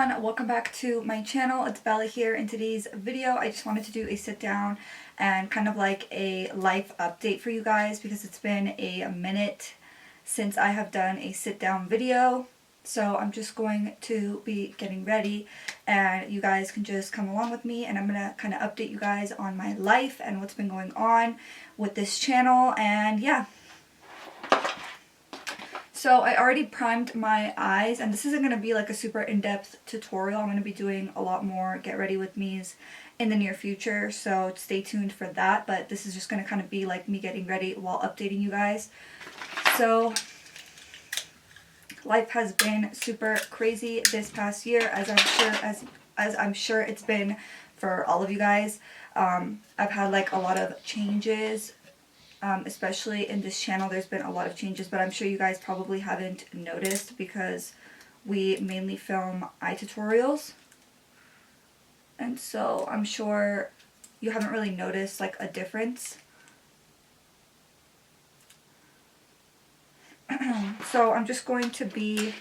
everyone, welcome back to my channel. It's Beverly here. In today's video I just wanted to do a sit down and kind of like a life update for you guys because it's been a minute since I have done a sit down video. So I'm just going to be getting ready and you guys can just come along with me, and I'm going to kind of update you guys on my life and what's been going on with this channel. And yeah. So I already primed my eyes, and this isn't going to be like a super in-depth tutorial. I'm going to be doing a lot more get ready with me's in the near future, so stay tuned for that. But this is just going to kind of be like me getting ready while updating you guys. So life has been super crazy this past year, as I'm sure it's been for all of you guys. I've had like a lot of changes. Especially in this channel, there's been a lot of changes, but I'm sure you guys probably haven't noticed because we mainly film eye tutorials. And so I'm sure you haven't really noticed like a difference. So I'm just going to be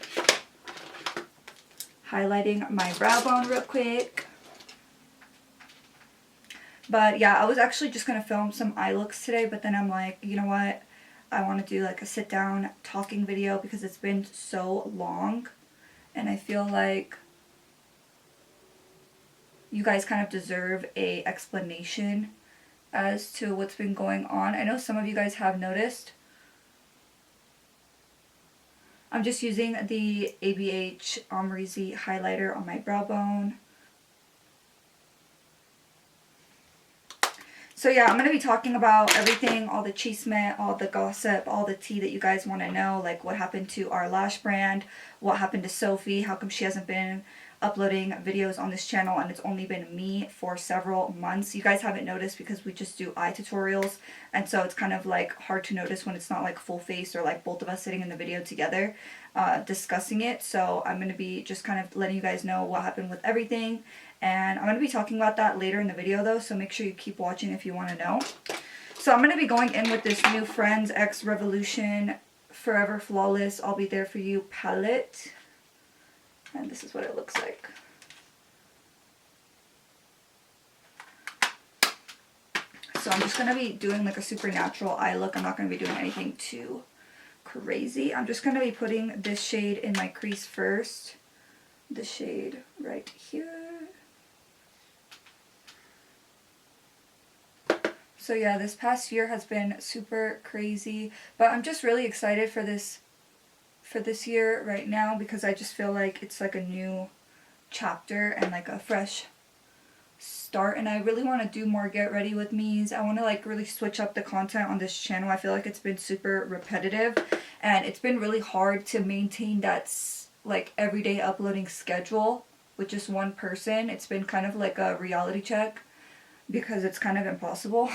highlighting my brow bone real quick. But yeah, I was actually just going to film some eye looks today, but then I'm like, you know what? I want to do like a sit down talking video because it's been so long. And I feel like you guys kind of deserve a explanation as to what's been going on. I know some of you guys have noticed. I'm just using the ABH Ombre highlighter on my brow bone. So yeah, I'm going to be talking about everything, all the chisme, all the gossip, all the tea that you guys want to know, like what happened to our lash brand, what happened to Sophie, how come she hasn't been uploading videos on this channel and it's only been me for several months. You guys haven't noticed because we just do eye tutorials, and so it's kind of like hard to notice when it's not like full face or like both of us sitting in the video together discussing it. So I'm going to be just kind of letting you guys know what happened with everything. And I'm going to be talking about that later in the video though, so make sure you keep watching if you want to know. So I'm going to be going in with this new Friends X Revolution Forever Flawless I'll Be There For You palette. And this is what it looks like. So I'm just going to be doing like a super natural eye look. I'm not going to be doing anything too crazy. I'm just going to be putting this shade in my crease first. The shade right here. So yeah, this past year has been super crazy, but I'm just really excited for this year right now because I just feel like it's like a new chapter and like a fresh start, and I really want to do more get ready with me's. I want to like really switch up the content on this channel. I feel like it's been super repetitive and it's been really hard to maintain that like everyday uploading schedule with just one person. It's been kind of like a reality check because it's kind of impossible.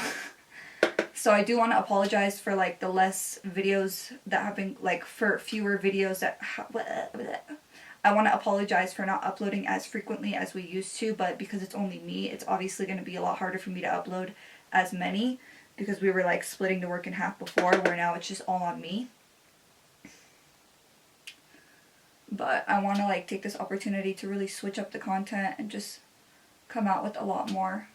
So I do want to apologize for like the less videos that have been like for fewer videos that I want to apologize for not uploading as frequently as we used to, but because it's only me, it's obviously going to be a lot harder for me to upload as many because we were like splitting the work in half before, where now it's just all on me. But I want to like take this opportunity to really switch up the content and just come out with a lot more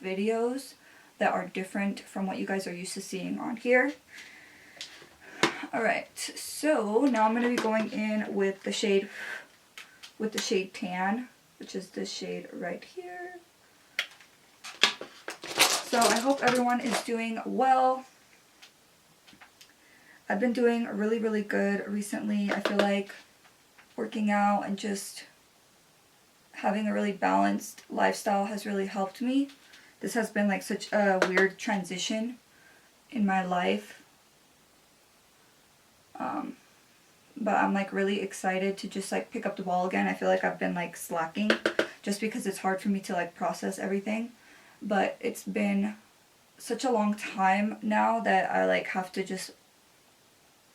videos that are different from what you guys are used to seeing on here. Alright, so now I'm going to be going in with the shade Tan, which is this shade right here. So I hope everyone is doing well. I've been doing really, really good recently. I feel like working out and just having a really balanced lifestyle has really helped me. This has been like such a weird transition in my life. But I'm like really excited to just like pick up the ball again. I feel like I've been like slacking just because it's hard for me to like process everything. But it's been such a long time now that I like have to just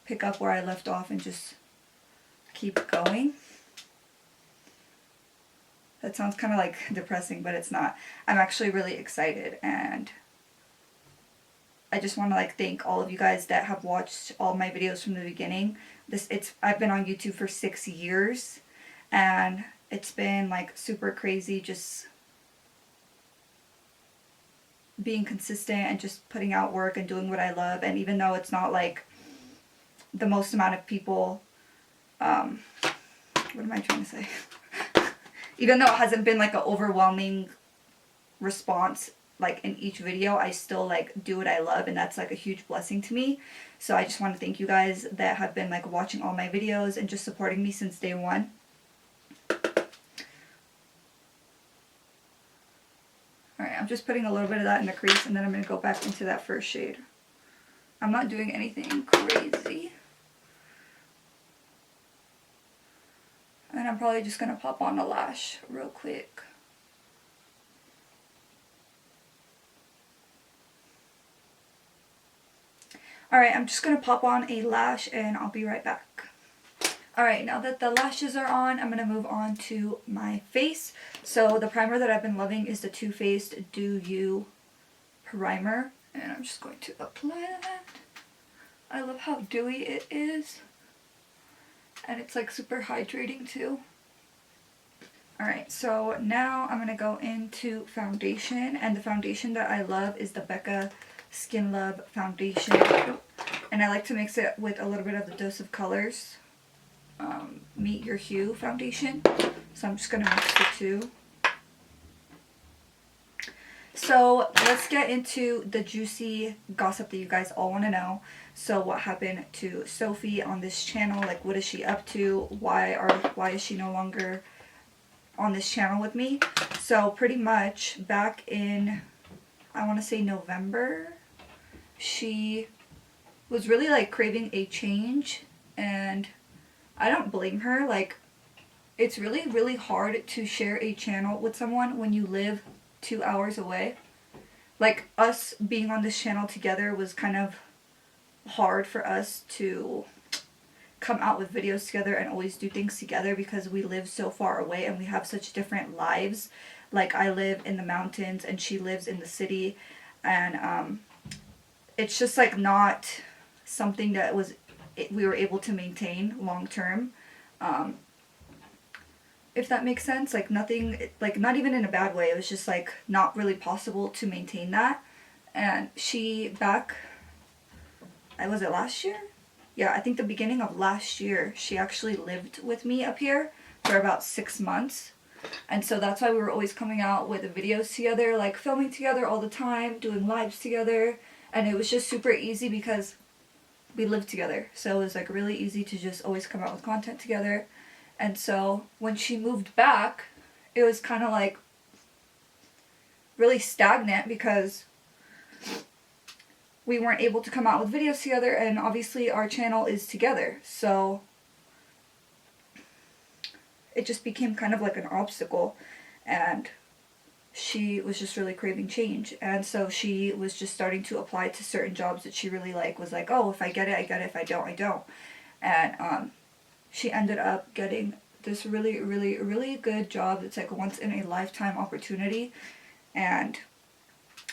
pick up where I left off and just keep going. That sounds kind of like depressing, but it's not. I'm actually really excited, and I just want to like thank all of you guys that have watched all my videos from the beginning. I've been on YouTube for 6 years, and It's been like super crazy just being consistent and just putting out work and doing what I love. And even though it's not like the most amount of people, what am I trying to say? Even though it hasn't been like an overwhelming response like in each video, I still like do what I love, and that's like a huge blessing to me. So I just want to thank you guys that have been like watching all my videos and just supporting me since day one. Alright, I'm just putting a little bit of that in the crease, and then I'm going to go back into that first shade. I'm not doing anything crazy. And I'm probably just going to pop on a lash real quick. Alright, I'm just going to pop on a lash and I'll be right back. Alright, now that the lashes are on, I'm going to move on to my face. So the primer that I've been loving is the Too Faced Do You primer. And I'm just going to apply that. I love how dewy it is. And it's like super hydrating too. Alright, so now I'm going to go into foundation. And the foundation that I love is the Becca Skin Love foundation. And I like to mix it with a little bit of the Dose of Colors Meet Your Hue foundation. So I'm just going to mix the two. So let's get into the juicy gossip that you guys all want to know. So what happened to Sophie on this channel? Like, what is she up to? Why is she no longer on this channel with me? So pretty much back in, I want to say November, she was really like craving a change, and I don't blame her. Like, it's really, really hard to share a channel with someone when you live 2 hours away. Like, us being on this channel together was kind of hard for us to come out with videos together and always do things together because we live so far away and we have such different lives. Like, I live in the mountains and she lives in the city, and it's just like not something that we were able to maintain long term. If that makes sense. Like, nothing, like, not even in a bad way. It was just like not really possible to maintain that. And she was it last year? Yeah, I think the beginning of last year, she actually lived with me up here for about 6 months. And so that's why we were always coming out with videos together, like filming together all the time, doing lives together. And it was just super easy because we lived together. So it was like really easy to just always come out with content together. And so when she moved back, it was kind of like really stagnant because we weren't able to come out with videos together, and obviously our channel is together. So it just became kind of like an obstacle, and she was just really craving change. And so she was just starting to apply to certain jobs that she really was like, oh, if I get it, I get it. If I don't, I don't. And she ended up getting this really, really, really good job. It's like a once in a lifetime opportunity. And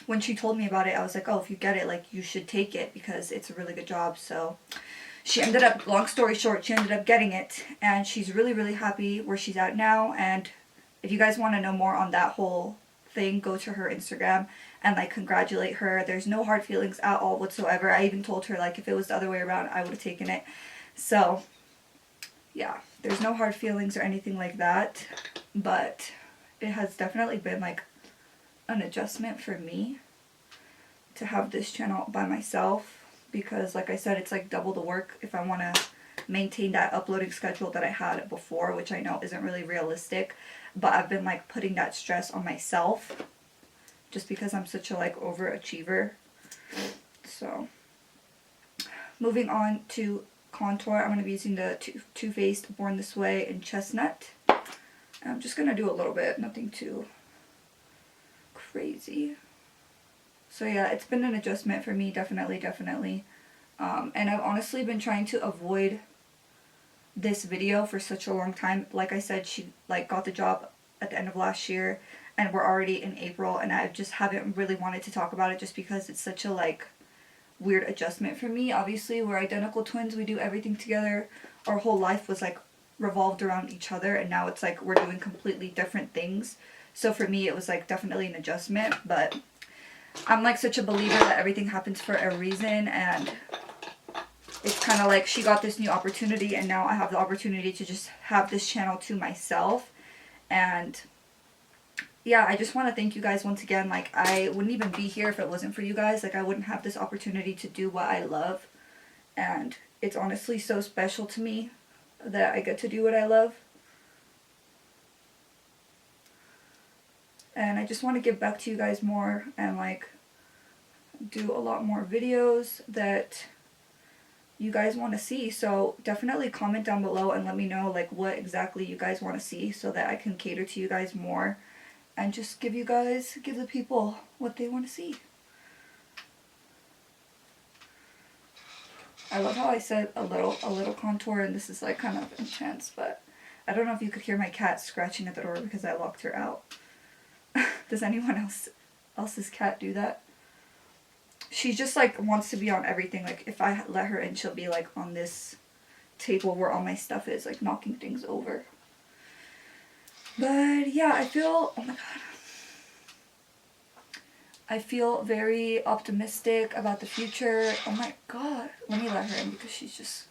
when she told me about it, I was like, oh, if you get it, like, you should take it because it's a really good job. So she ended up, long story short, she ended up getting it, and she's really, really happy where she's at now. And if you guys want to know more on that whole thing, go to her Instagram and like congratulate her. There's no hard feelings at all whatsoever. I even told her, like, if it was the other way around, I would have taken it. So yeah, there's no hard feelings or anything like that, but it has definitely been like an adjustment for me to have this channel by myself, because like I said, it's like double the work if I want to maintain that uploading schedule that I had before, which I know isn't really realistic, but I've been like putting that stress on myself just because I'm such a like overachiever. So moving on to contour, I'm going to be using the Too Faced Born This Way in Chestnut. And I'm just going to do a little bit, nothing too crazy. So yeah, it's been an adjustment for me, definitely. And I've honestly been trying to avoid this video for such a long time. Like I said, she like got the job at the end of last year, and we're already in April, and I just haven't really wanted to talk about it just because it's such a like weird adjustment for me. Obviously, we're identical twins, we do everything together. Our whole life was like revolved around each other, and now it's like we're doing completely different things. So for me, it was like definitely an adjustment, but I'm like such a believer that everything happens for a reason, and it's kind of like she got this new opportunity, and now I have the opportunity to just have this channel to myself. And yeah, I just want to thank you guys once again. Like, I wouldn't even be here if it wasn't for you guys. Like, I wouldn't have this opportunity to do what I love, and it's honestly so special to me that I get to do what I love. And I just want to give back to you guys more and like do a lot more videos that you guys want to see. So definitely comment down below and let me know like what exactly you guys want to see, so that I can cater to you guys more and just give the people what they want to see. I love how I said a little contour, and this is like kind of intense, but I don't know if you could hear my cat scratching at the door because I locked her out. Does anyone else's cat do that? She just like wants to be on everything. Like if I let her in, she'll be like on this table where all my stuff is, like knocking things over. But yeah, I feel, oh my god, I feel very optimistic about the future. Oh my god, let me let her in because she's just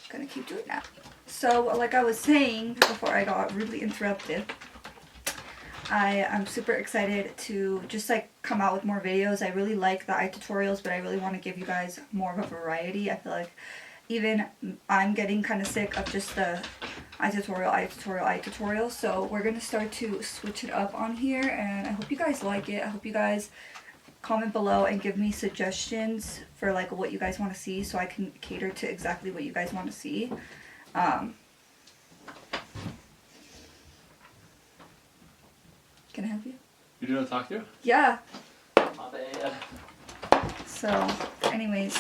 gonna keep doing that. So like I was saying before I got rudely interrupted, I am super excited to just like come out with more videos. I really like the eye tutorials, but I really want to give you guys more of a variety. I feel like even I'm getting kind of sick of just the eye tutorial. So we're going to start to switch it up on here, and I hope you guys like it. I hope you guys comment below and give me suggestions for like what you guys want to see, so I can cater to exactly what you guys want to see. Can I help you? You doing to talk to? Yeah. My bad. So, anyways.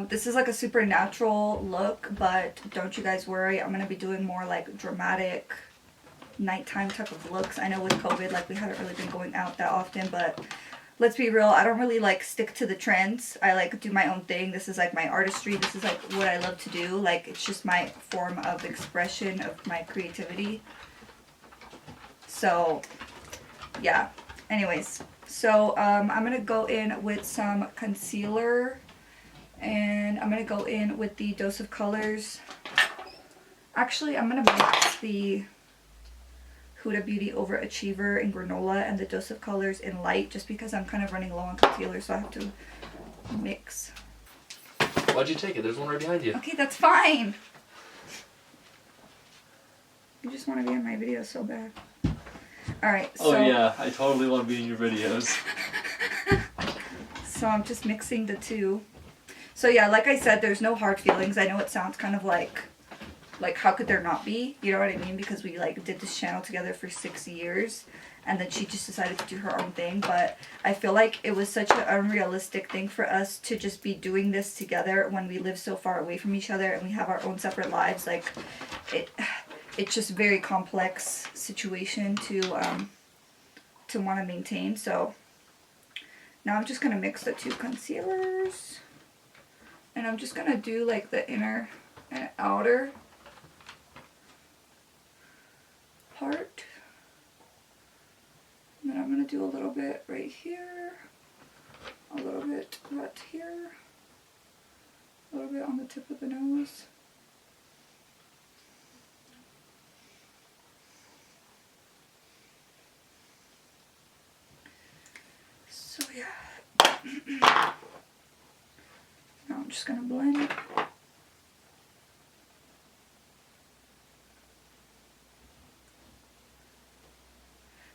This is like a super natural look, but don't you guys worry. I'm going to be doing more like dramatic nighttime type of looks. I know with COVID, like we haven't really been going out that often, but let's be real, I don't really like stick to the trends. I like do my own thing. This is like my artistry. This is like what I love to do. Like it's just my form of expression of my creativity. So yeah, anyways, so I'm gonna go in with some concealer, and I'm gonna go in with the Dose of Colors. Actually, I'm gonna mix the Huda Beauty Overachiever in Granola and the Dose of Colors in Light, just because I'm kind of running low on concealer, so I have to mix. Why'd you take it? There's one right behind you. Okay, that's fine. You just want to be in my video so bad. Alright, so... Oh yeah, I totally want to be in your videos. So I'm just mixing the two. So yeah, like I said, there's no hard feelings. I know it sounds kind of like how could there not be? You know what I mean? Because we like did this channel together for 6 years, and then she just decided to do her own thing. But I feel like it was such an unrealistic thing for us to just be doing this together when we live so far away from each other and we have our own separate lives. Like it's just a very complex situation to want to maintain. So now I'm just gonna mix the two concealers, and I'm just gonna do like the inner and outer part, and then I'm going to do a little bit right here, a little bit right here, a little bit on the tip of the nose. So yeah, now I'm just going to blend.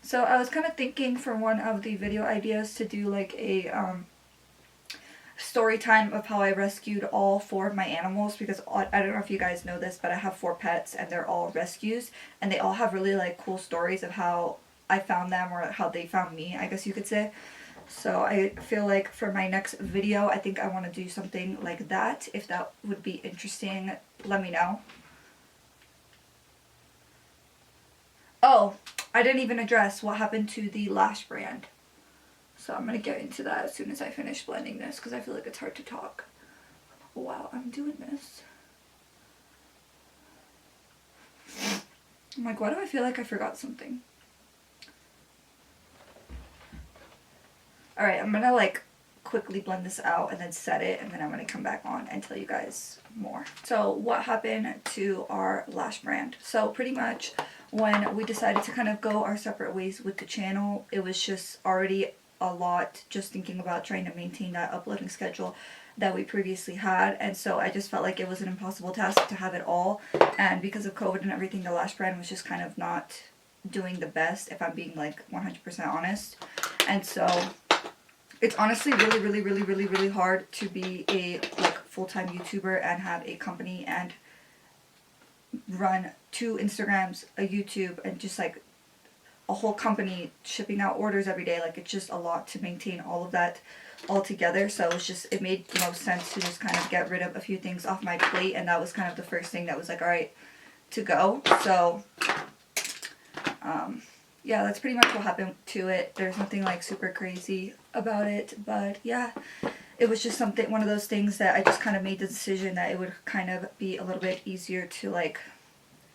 So I was kind of thinking for one of the video ideas to do like a story time of how I rescued all 4 of my animals, because I don't know if you guys know this, but I have 4 pets and they're all rescues, and they all have really like cool stories of how I found them or how they found me, I guess you could say. So I feel like for my next video, I think I want to do something like that. If that would be interesting, let me know. Oh, I didn't even address what happened to the lash brand. So I'm going to get into that as soon as I finish blending this, because I feel like it's hard to talk. while I'm doing this. I'm like, why do I feel like I forgot something? Alright, I'm gonna like quickly blend this out and then set it, and then I'm gonna come back on and tell you guys more. So what happened to our lash brand? So pretty much when we decided to kind of go our separate ways with the channel, it was just already a lot just thinking about trying to maintain that uploading schedule that we previously had, and so I just felt like it was an impossible task to have it all, and because of COVID and everything, the lash brand was just kind of not doing the best, if I'm being like 100% honest. And so it's honestly really hard to be a like full-time YouTuber and have a company and run 2 Instagrams, a YouTube, and just like a whole company shipping out orders every day. Like, it's just a lot to maintain all of that all together. So it's just, it made the most sense to just kind of get rid of a few things off my plate, and that was kind of the first thing that was like, alright, to go. So yeah, that's pretty much what happened to it. There's nothing like super crazy about it, but yeah, it was just something, one of those things that I just kind of made the decision that it would kind of be a little bit easier to like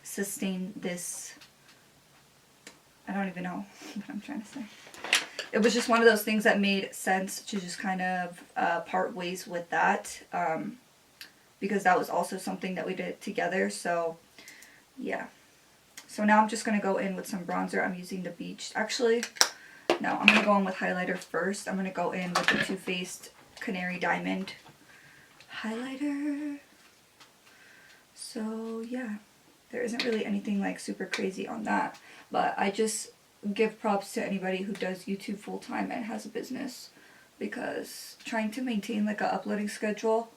sustain this. I don't even know what I'm trying to say. It was just one of those things that made sense to just kind of part ways with that, because that was also something that we did together. So yeah. So now I'm just going to go in with some bronzer. I'm using the Beach. Actually, no, I'm going to go in with highlighter first. I'm going to go in with the Too Faced Canary Diamond highlighter. So yeah, there isn't really anything like super crazy on that. But I just give props to anybody who does YouTube full time and has a business, because trying to maintain like a uploading schedule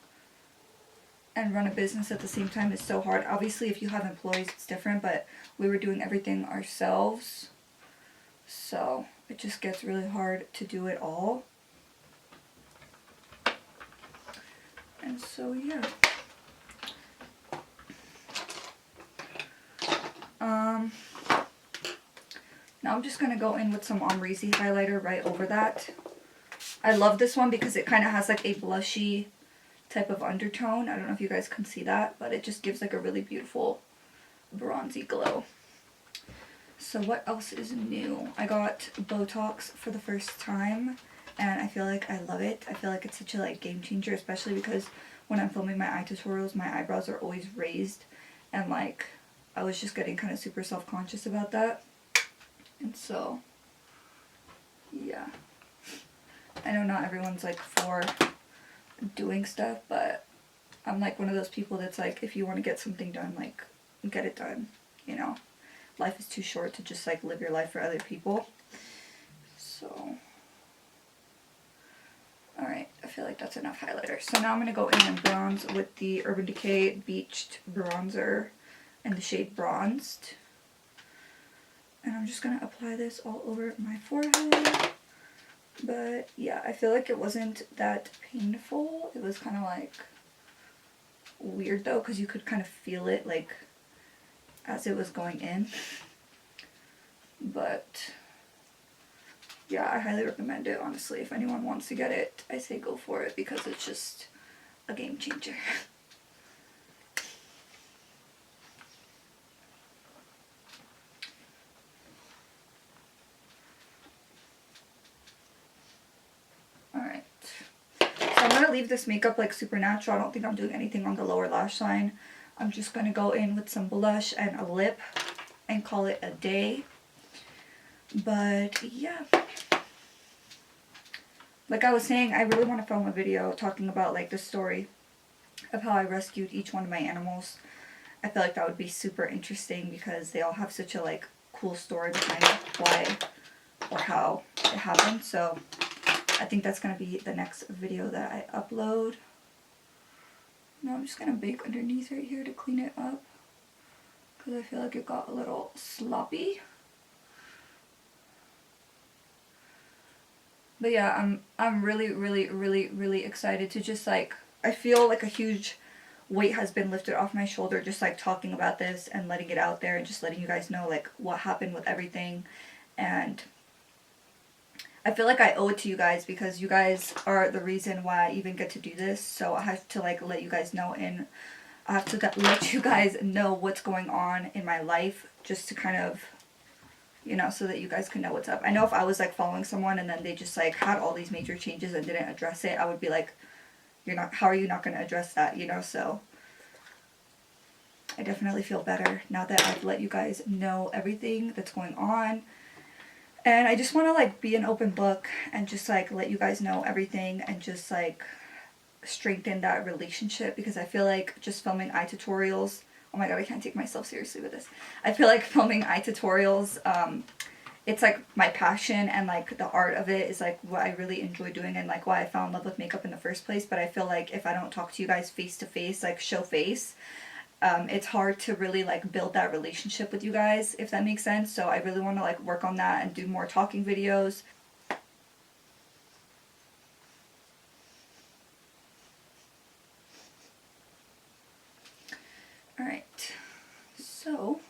and run a business at the same time is so hard. Obviously, if you have employees, it's different, but we were doing everything ourselves, so it just gets really hard to do it all. And so yeah. Now I'm just going to go in with some ombre highlighter right over that. I love this one because it kind of has like a blushy type of undertone. I don't know if you guys can see that, but it just gives like a really beautiful bronzy glow. So what else is new? I got Botox for the first time, and I feel like I love it. I feel like it's such a like game changer, especially because when I'm filming my eye tutorials, my eyebrows are always raised, and like I was just getting kind of super self-conscious about that. And so yeah, I know not everyone's like for doing stuff, but I'm like one of those people that's like, if you want to get something done, like get it done, you know. Life is too short to just like live your life for other people. So alright, I feel like that's enough highlighter. So now I'm going to go in and bronze with the Urban Decay Beached Bronzer in the shade Bronzed. And I'm just going to apply this all over my forehead. But yeah, I feel like it wasn't that painful. It was kind of like weird though, because you could kind of feel it like as it was going in. But yeah, I highly recommend it, honestly. If anyone wants to get it, I say go for it, because it's just a game changer. Alright. So I'm going to leave this makeup like super natural. I don't think I'm doing anything on the lower lash line. I'm just going to go in with some blush and a lip and call it a day. But yeah. Like I was saying, I really want to film a video talking about like the story of how I rescued each one of my animals. I feel like that would be super interesting because they all have such a like cool story behind why or how it happened. So I think that's going to be the next video that I upload. Now I'm just going to bake underneath right here to clean it up, because I feel like it got a little sloppy. But yeah, I'm really excited to just like, I feel like a huge weight has been lifted off my shoulder just like talking about this and letting it out there and just letting you guys know like what happened with everything. And I feel like I owe it to you guys because you guys are the reason why I even get to do this. So I have to like let you guys know, and I have to let you guys know what's going on in my life, just to kind of, you know, so that you guys can know what's up. I know if I was like following someone and then they just like had all these major changes and didn't address it, I would be like, how are you not going to address that, you know? So I definitely feel better now that I've let you guys know everything that's going on. And I just want to like be an open book and just like let you guys know everything and just like strengthen that relationship, because I feel like just filming eye tutorials, oh my god, I can't take myself seriously with this. I feel like filming eye tutorials, it's like my passion, and like the art of it is like what I really enjoy doing, and like why I fell in love with makeup in the first place. But I feel like if I don't talk to you guys face to face, like show face, it's hard to really like build that relationship with you guys, if that makes sense. So I really want to like work on that and do more talking videos. Alright, so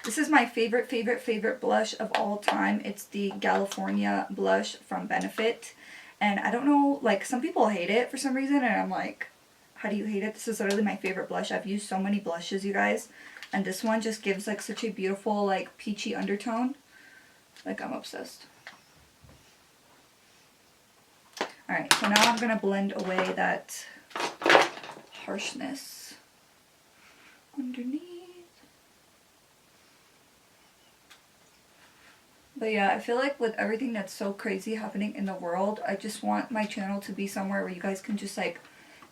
this is my favorite blush of all time. It's the California blush from Benefit. And I don't know, like some people hate it for some reason, and I'm like, how do you hate it? This is literally my favorite blush. I've used so many blushes, you guys. And this one just gives like such a beautiful like peachy undertone. Like I'm obsessed. Alright, so now I'm going to blend away that harshness underneath. But yeah, I feel like with everything that's so crazy happening in the world, I just want my channel to be somewhere where you guys can just like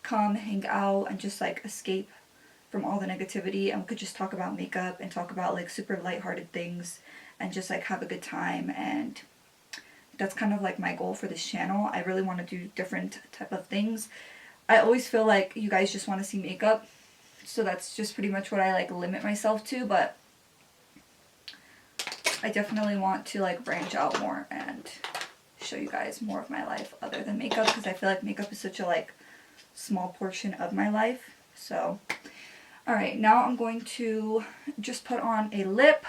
come, hang out, and just like escape from all the negativity, and we could just talk about makeup and talk about like super lighthearted things and just like have a good time. And that's kind of like my goal for this channel. I really want to do different type of things. I always feel like you guys just want to see makeup, so that's just pretty much what I like limit myself to. But I definitely want to like branch out more and show you guys more of my life other than makeup, because I feel like makeup is such a like small portion of my life. So alright, now I'm going to just put on a lip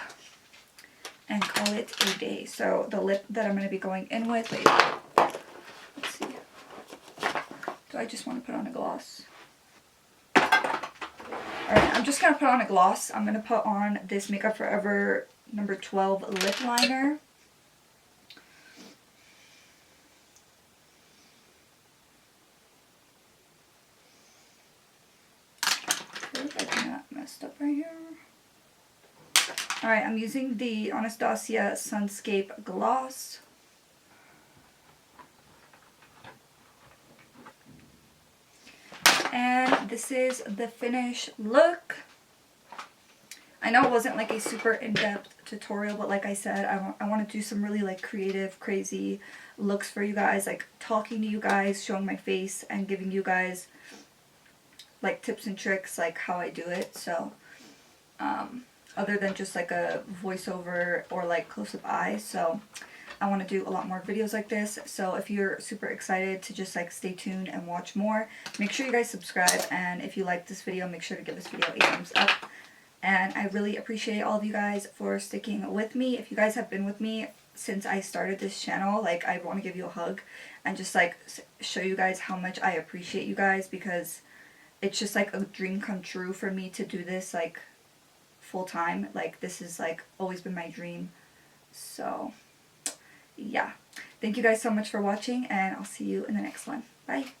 and call it a day. So the lip that I'm going to be going in with, wait, let's see, do I just want to put on a gloss? Alright, I'm just going to put on a gloss. I'm going to put on this Makeup Forever number 12 lip liner. I got messed up right here. Alright, I'm using the Anastasia Sunscape Gloss. And this is the finished look. I know it wasn't like a super in-depth tutorial, but like I said, I want to do some really like creative, crazy looks for you guys, like talking to you guys, showing my face, and giving you guys like tips and tricks like how I do it. So other than just like a voiceover or like close-up eyes. So I want to do a lot more videos like this. So if you're super excited to just like stay tuned and watch more, make sure you guys subscribe, and if you like this video, make sure to give this video a thumbs up. And I really appreciate all of you guys for sticking with me. If you guys have been with me since I started this channel, like I want to give you a hug and just like show you guys how much I appreciate you guys, because it's just like a dream come true for me to do this like full time. Like this has like always been my dream. So yeah, thank you guys so much for watching, and I'll see you in the next one. Bye.